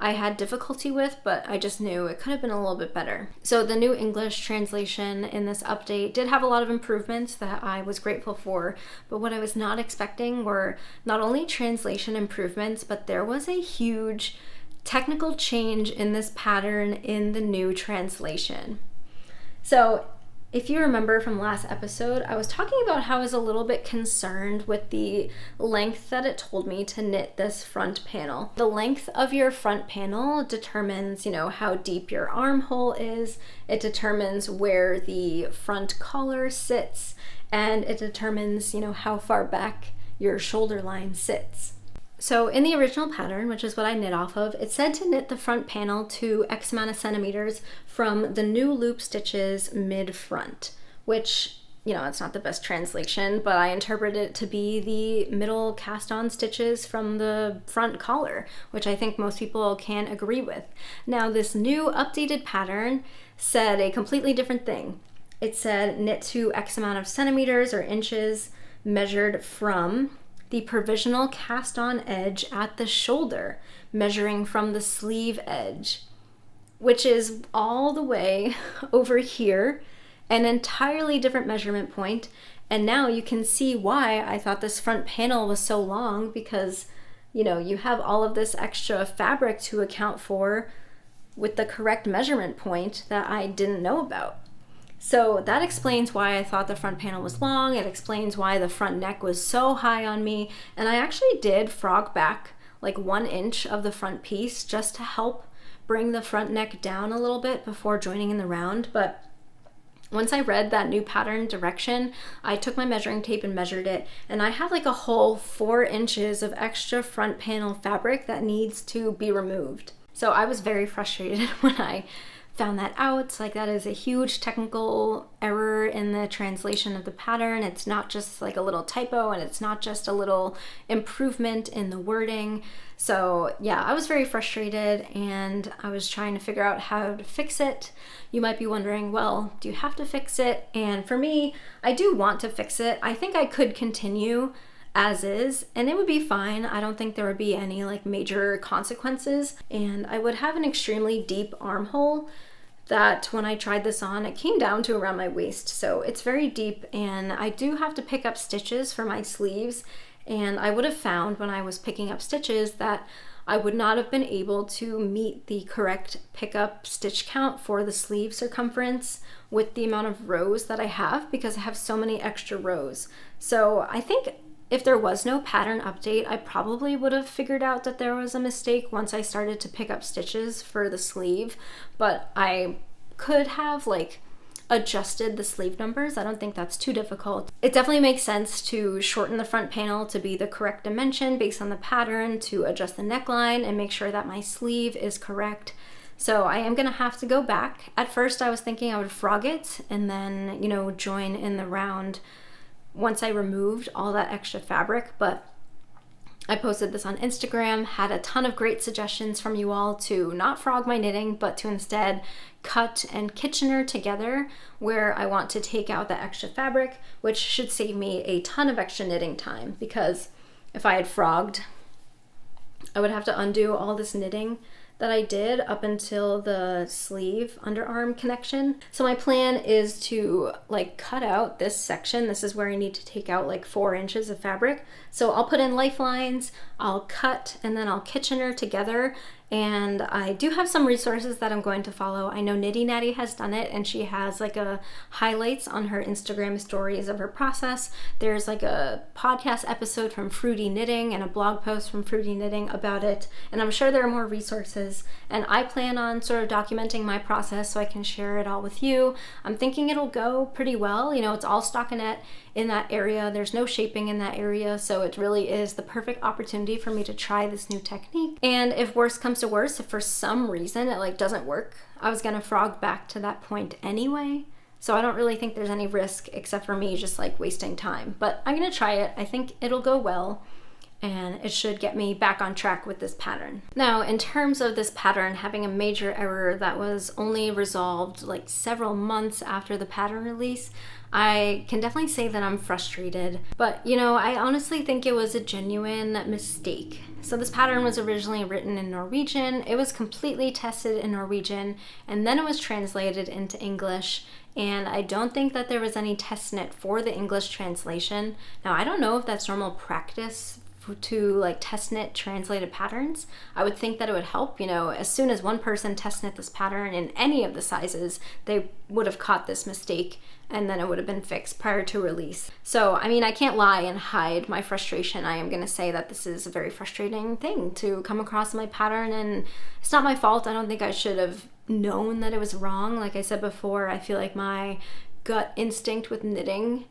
I had difficulty with, but I just knew it could have been a little bit better. So the new English translation in this update did have a lot of improvements that I was grateful for, but what I was not expecting were not only translation improvements, but there was a huge technical change in this pattern in the new translation. So if you remember from last episode, I was talking about how I was a little bit concerned with the length that it told me to knit this front panel. The length of your front panel determines, how deep your armhole is. It determines where the front collar sits, and it determines, how far back your shoulder line sits. So in the original pattern, which is what I knit off of, it said to knit the front panel to X amount of centimeters from the new loop stitches mid-front, which, it's not the best translation, but I interpret it to be the middle cast-on stitches from the front collar, which I think most people can agree with. Now, this new updated pattern said a completely different thing. It said knit to X amount of centimeters or inches measured from the provisional cast-on edge at the shoulder, measuring from the sleeve edge, which is all the way over here, an entirely different measurement point. And now you can see why I thought this front panel was so long, because, you have all of this extra fabric to account for with the correct measurement point that I didn't know about. So that explains why I thought the front panel was long. It explains why the front neck was so high on me. And I actually did frog back like 1 inch of the front piece just to help bring the front neck down a little bit before joining in the round. But once I read that new pattern direction, I took my measuring tape and measured it, and I have like a whole 4 inches of extra front panel fabric that needs to be removed. So I was very frustrated when I found that out. Like, that is a huge technical error in the translation of the pattern. It's not just like a little typo, and it's not just a little improvement in the wording. So yeah, I was very frustrated, and I was trying to figure out how to fix it. You might be wondering, well, do you have to fix it? And for me, I do want to fix it. I think I could continue as is, and it would be fine. I don't think there would be any like major consequences, and I would have an extremely deep armhole that when I tried this on, it came down to around my waist. So it's very deep, and I do have to pick up stitches for my sleeves, and I would have found when I was picking up stitches that I would not have been able to meet the correct pickup stitch count for the sleeve circumference with the amount of rows that I have, because I have so many extra rows. So I think if there was no pattern update, I probably would have figured out that there was a mistake once I started to pick up stitches for the sleeve, but I could have like adjusted the sleeve numbers. I don't think that's too difficult. It definitely makes sense to shorten the front panel to be the correct dimension based on the pattern, to adjust the neckline and make sure that my sleeve is correct. So I am gonna have to go back. At first I was thinking I would frog it and then, join in the round once I removed all that extra fabric, but I posted this on Instagram, had a ton of great suggestions from you all to not frog my knitting, but to instead cut and Kitchener together, where I want to take out the extra fabric, which should save me a ton of extra knitting time, because if I had frogged, I would have to undo all this knitting that I did up until the sleeve underarm connection. So my plan is to cut out this section. This is where I need to take out 4 inches of fabric. So I'll put in lifelines, I'll cut, and then I'll Kitchener together. And I do have some resources that I'm going to follow. I know Nitty Natty has done it, and she has a highlights on her Instagram stories of her process. There's a podcast episode from Fruity Knitting and a blog post from Fruity Knitting about it. And I'm sure there are more resources. And I plan on sort of documenting my process so I can share it all with you. I'm thinking it'll go pretty well. It's all stockinette in that area. There's no shaping in that area. So it really is the perfect opportunity for me to try this new technique. And if worse comes to worse, if for some reason it doesn't work, I was gonna frog back to that point anyway. So I don't really think there's any risk except for me just wasting time. But I'm gonna try it. I think it'll go well. and it should get me back on track with this pattern. Now, in terms of this pattern having a major error that was only resolved like several months after the pattern release, I can definitely say that I'm frustrated, but you know, I honestly think it was a genuine mistake. So this pattern was originally written in Norwegian, it was completely tested in Norwegian, and then it was translated into English, and I don't think that there was any testnet for the English translation. Now, I don't know if that's normal practice to like testnet translated patterns. I would think that it would help, you know, as soon as one person testnet this pattern in any of the sizes, they would have caught this mistake and then it would have been fixed prior to release. So, I mean, I can't lie and hide my frustration. I am going to say that this is a very frustrating thing to come across my pattern, and it's not my fault. I don't think I should have known that it was wrong. Like I said before, I feel like my gut instinct with knitting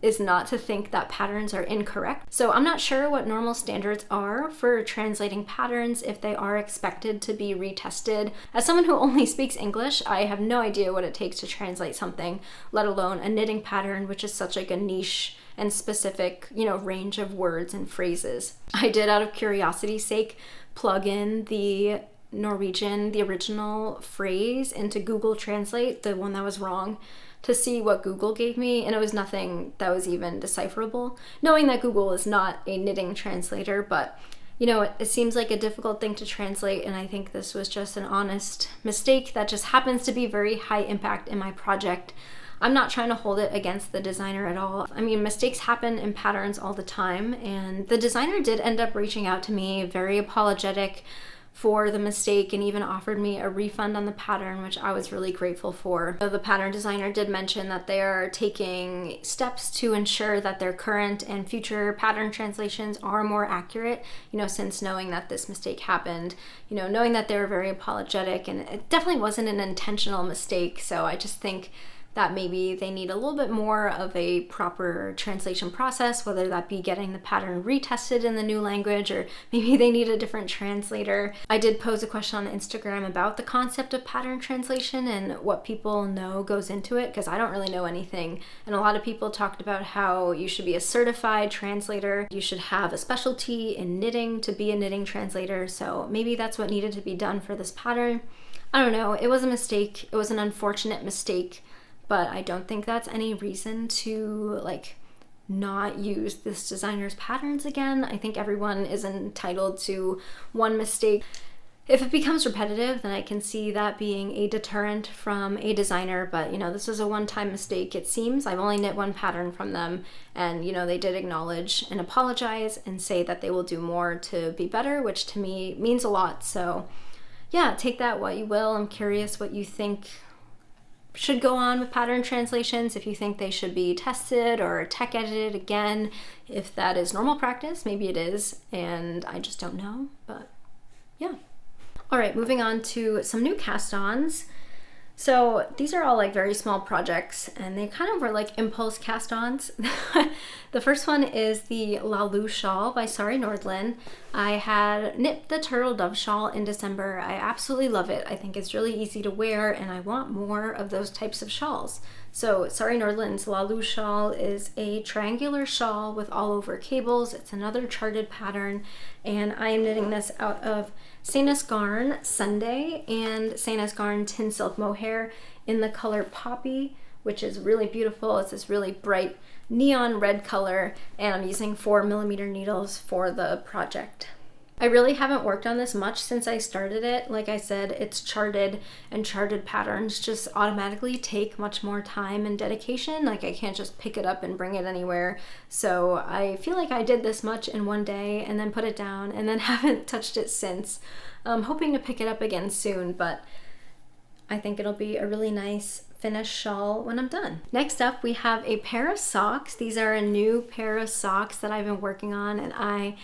is not to think that patterns are incorrect. So I'm not sure what normal standards are for translating patterns, if they are expected to be retested. As someone who only speaks English, I have no idea what it takes to translate something, let alone a knitting pattern, which is such like a niche and specific, you know, range of words and phrases. I did, out of curiosity's sake, plug in the Norwegian, the original phrase, into Google Translate, the one that was wrong, to see what Google gave me, and it was nothing that was even decipherable. Knowing that Google is not a knitting translator, but you know, it seems like a difficult thing to translate, and I think this was just an honest mistake that just happens to be very high impact in my project. I'm not trying to hold it against the designer at all. I mean, mistakes happen in patterns all the time, and the designer did end up reaching out to me, very apologetic for the mistake, and even offered me a refund on the pattern, which I was really grateful for. The pattern designer did mention that they are taking steps to ensure that their current and future pattern translations are more accurate, you know, since knowing that this mistake happened, you know, knowing that they were very apologetic, and it definitely wasn't an intentional mistake. So I just think that maybe they need a little bit more of a proper translation process, whether that be getting the pattern retested in the new language, or maybe they need a different translator. I did pose a question on Instagram about the concept of pattern translation and what people know goes into it, because I don't really know anything. And a lot of people talked about how you should be a certified translator, you should have a specialty in knitting to be a knitting translator, so maybe that's what needed to be done for this pattern. I don't know, it was a mistake, it was an unfortunate mistake, but I don't think that's any reason to like not use this designer's patterns again. I think everyone is entitled to one mistake. If it becomes repetitive, then I can see that being a deterrent from a designer, but you know, this was a one-time mistake, it seems. I've only knit one pattern from them, and you know, they did acknowledge and apologize and say that they will do more to be better, which to me means a lot. So yeah, take that what you will. I'm curious what you think should go on with pattern translations, if you think they should be tested or tech edited again, if that is normal practice. Maybe it is, and I just don't know, but yeah. All right, moving on to some new cast-ons. So these are all like very small projects, and they kind of were like impulse cast-ons. The first one is the Laulu Shawl by Sari Nordlund. I had knit the Turtle Dove Shawl in December. I absolutely love it. I think it's really easy to wear, and I want more of those types of shawls. So Sari Nordlund's Laulu Shawl is a triangular shawl with all over cables. It's another charted pattern, and I am knitting this out of Sanas Garn Sunday and Sanas Garn Tin Silk Mohair in the color Poppy, which is really beautiful. It's this really bright neon red color, and I'm using 4mm needles for the project. I really haven't worked on this much since I started it. Like I said, it's charted, and charted patterns just automatically take much more time and dedication. Like I can't just pick it up and bring it anywhere. So I feel like I did this much in one day and then put it down and then haven't touched it since. I'm hoping to pick it up again soon, but I think it'll be a really nice finished shawl when I'm done. Next up, we have a pair of socks. These are a new pair of socks that I've been working on, and I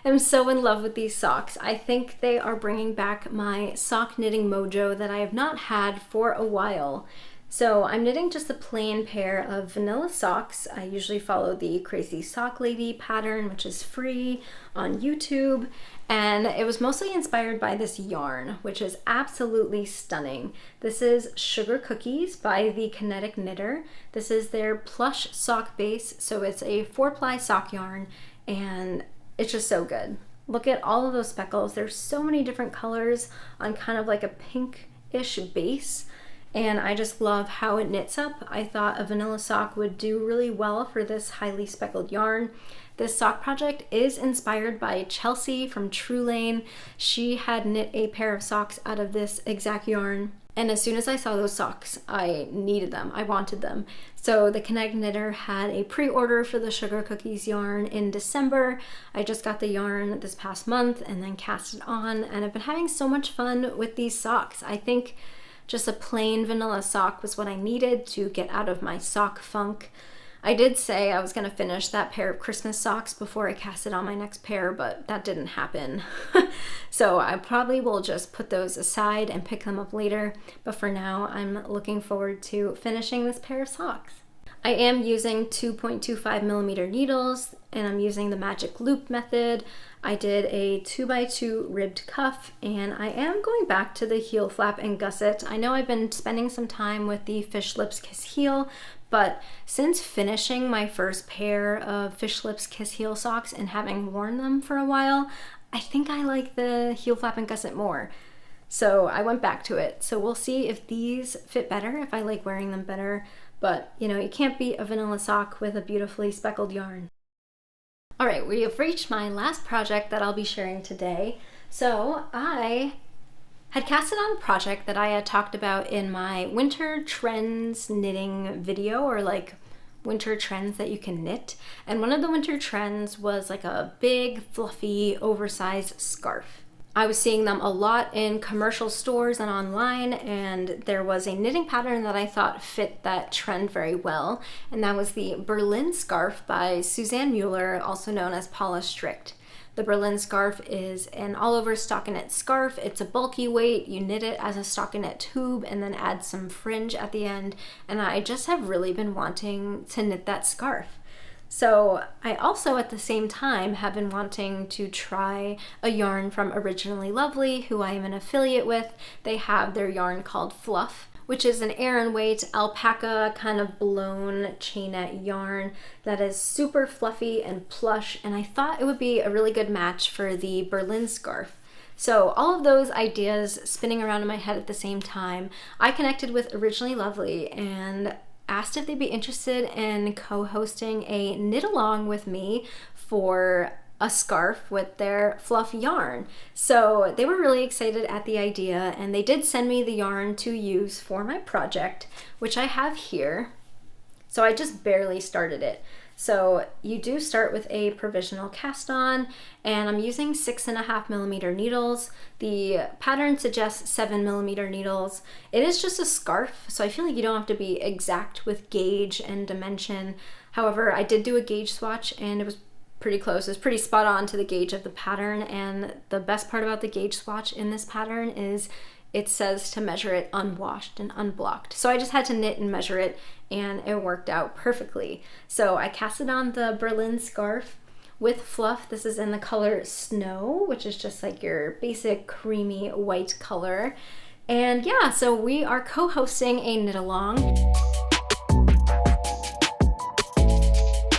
am so in love with these socks. I think they are bringing back my sock knitting mojo that I have not had for a while. So I'm knitting just a plain pair of vanilla socks. I usually follow the Crazy Sock Lady pattern, which is free on YouTube, and it was mostly inspired by this yarn, which is absolutely stunning. This is Sugar Cookies by the Kinetic Knitter. This is their plush sock base, so it's a 4-ply sock yarn, and It's just so good. Look at all of those speckles. There's so many different colors on kind of like a pinkish base, and I just love how it knits up. I thought a vanilla sock would do really well for this highly speckled yarn. This sock project is inspired by Chelsea from True Lane. She had knit a pair of socks out of this exact yarn. And as soon as I saw those socks, I needed them. I wanted them. So the Connect Knitter had a pre-order for the Sugar Cookies yarn in December. I just got the yarn this past month and then cast it on, and I've been having so much fun with these socks. I think just a plain vanilla sock was what I needed to get out of my sock funk. I did say I was going to finish that pair of Christmas socks before I casted on my next pair, but that didn't happen. So I probably will just put those aside and pick them up later. But for now, I'm looking forward to finishing this pair of socks. I am using 2.25 millimeter needles, and I'm using the magic loop method. I did a 2x2 ribbed cuff, and I am going back to the heel flap and gusset. I know I've been spending some time with the Fish Lips Kiss Heel, but since finishing my first pair of Fish Lips Kiss Heel socks and having worn them for a while, I think I like the heel flap and gusset more. So I went back to it. So we'll see if these fit better, if I like wearing them better. But you know, you can't beat a vanilla sock with a beautifully speckled yarn. All right, we have reached my last project that I'll be sharing today. So I had casted on a project that I had talked about in my winter trends knitting video, or like winter trends that you can knit. And one of the winter trends was like a big, fluffy, oversized scarf. I was seeing them a lot in commercial stores and online, and there was a knitting pattern that I thought fit that trend very well, and that was the Berlin scarf by Suzanne Mueller, also known as Paula Strict. The Berlin scarf is an all-over stockinette scarf. It's a bulky weight. You knit it as a stockinette tube and then add some fringe at the end, and I just have really been wanting to knit that scarf. So I also at the same time have been wanting to try a yarn from Originally Lovely, who I am an affiliate with. They have their yarn called Fluff, which is an Aran weight alpaca kind of blown chainette yarn that is super fluffy and plush, and I thought it would be a really good match for the Berlin scarf. So all of those ideas spinning around in my head at the same time, I connected with Originally Lovely and asked if they'd be interested in co-hosting a knit along with me for a scarf with their fluff yarn. So they were really excited at the idea, and they did send me the yarn to use for my project, which I have here. So I just barely started it. So you do start with a provisional cast on, and I'm using 6.5 millimeter needles. The pattern suggests 7 millimeter needles. It is just a scarf, so I feel like you don't have to be exact with gauge and dimension. However, I did do a gauge swatch, and it was pretty close. It was pretty spot on to the gauge of the pattern, and the best part about the gauge swatch in this pattern is it says to measure it unwashed and unblocked. So I just had to knit and measure it, and it worked out perfectly. So I casted on the Berlin scarf with Fluff. This is in the color Snow, which is just like your basic creamy white color. And yeah, so we are co-hosting a knit along.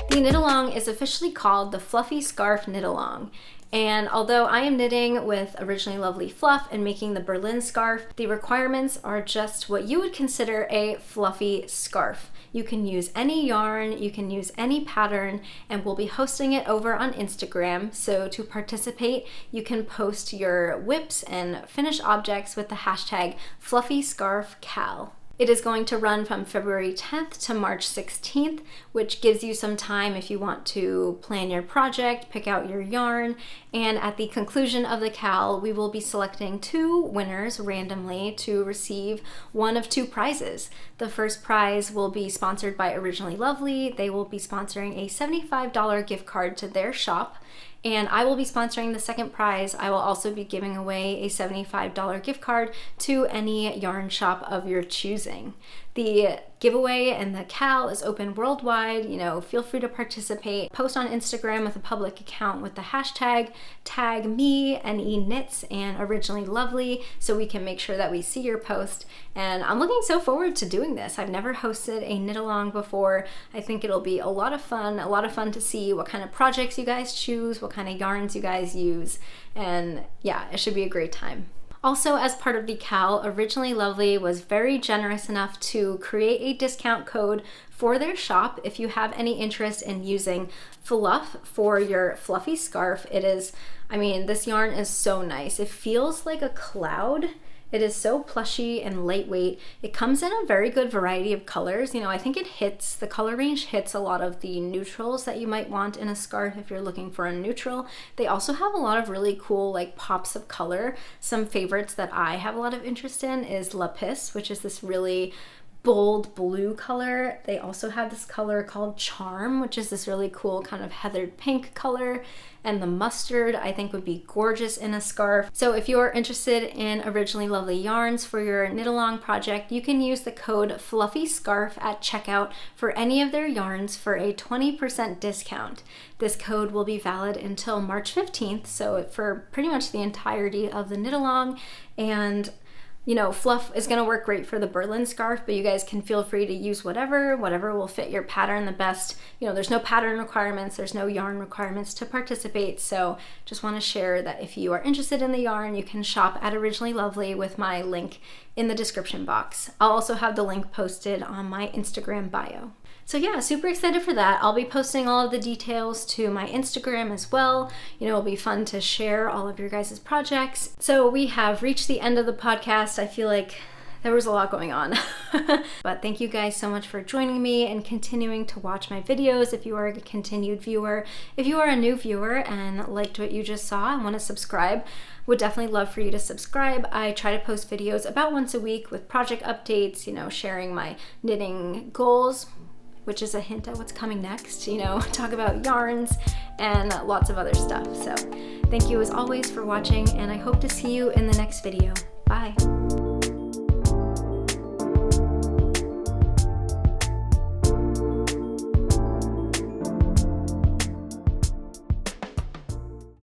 The knit along is officially called the Fluffy Scarf Knit Along. And although I am knitting with Originally Lovely Fluff and making the Berlin scarf, the requirements are just what you would consider a fluffy scarf. You can use any yarn, you can use any pattern, and we'll be hosting it over on Instagram. So to participate, you can post your whips and finished objects with the hashtag #FluffyScarfKAL. It is going to run from February 10th to March 16th, which gives you some time if you want to plan your project, pick out your yarn, and at the conclusion of the KAL, we will be selecting 2 winners randomly to receive one of 2 prizes. The first prize will be sponsored by Originally Lovely. They will be sponsoring a $75 gift card to their shop. And I will be sponsoring the second prize. I will also be giving away a $75 gift card to any yarn shop of your choosing. The giveaway, and the KAL is open worldwide. You know, feel free to participate. Post on Instagram with a public account with the hashtag tag me, NE-Knits, and Originally Lovely, so we can make sure that we see your post. And I'm looking so forward to doing this. I've never hosted a knit along before. I think it'll be a lot of fun to see what kind of projects you guys choose, what kind of yarns you guys use, and yeah, it should be a great time. Also, as part of the KAL, Originally Lovely was very generous enough to create a discount code for their shop if you have any interest in using Fluff for your fluffy scarf. It is, I mean, this yarn is so nice. It feels like a cloud. It is so plushy and lightweight. It comes in a very good variety of colors. You know, I think the color range hits a lot of the neutrals that you might want in a scarf if you're looking for a neutral. They also have a lot of really cool like pops of color. Some favorites that I have a lot of interest in is Lapis, which is this really bold blue color. They also have this color called Charm, which is this really cool kind of heathered pink color. And the mustard I think would be gorgeous in a scarf. So if you're interested in Originally Lovely yarns for your knit along project, you can use the code Fluffy Scarf at checkout for any of their yarns for a 20% discount. This code will be valid until March 15th, so for pretty much the entirety of the knit along. And you know, Fluff is gonna work great for the Berlin scarf, but you guys can feel free to use whatever will fit your pattern the best. You know, there's no pattern requirements, there's no yarn requirements to participate, so just wanna share that if you are interested in the yarn, you can shop at Originally Lovely with my link in the description box. I'll also have the link posted on my Instagram bio. So yeah, super excited for that. I'll be posting all of the details to my Instagram as well. You know, it'll be fun to share all of your guys' projects. So we have reached the end of the podcast. I feel like there was a lot going on. But thank you guys so much for joining me and continuing to watch my videos. If you are a continued viewer, if you are a new viewer and liked what you just saw and want to subscribe, would definitely love for you to subscribe. I try to post videos about once a week with project updates, you know, sharing my knitting goals, which is a hint at what's coming next, you know, talk about yarns and lots of other stuff. So thank you as always for watching, and I hope to see you in the next video. Bye.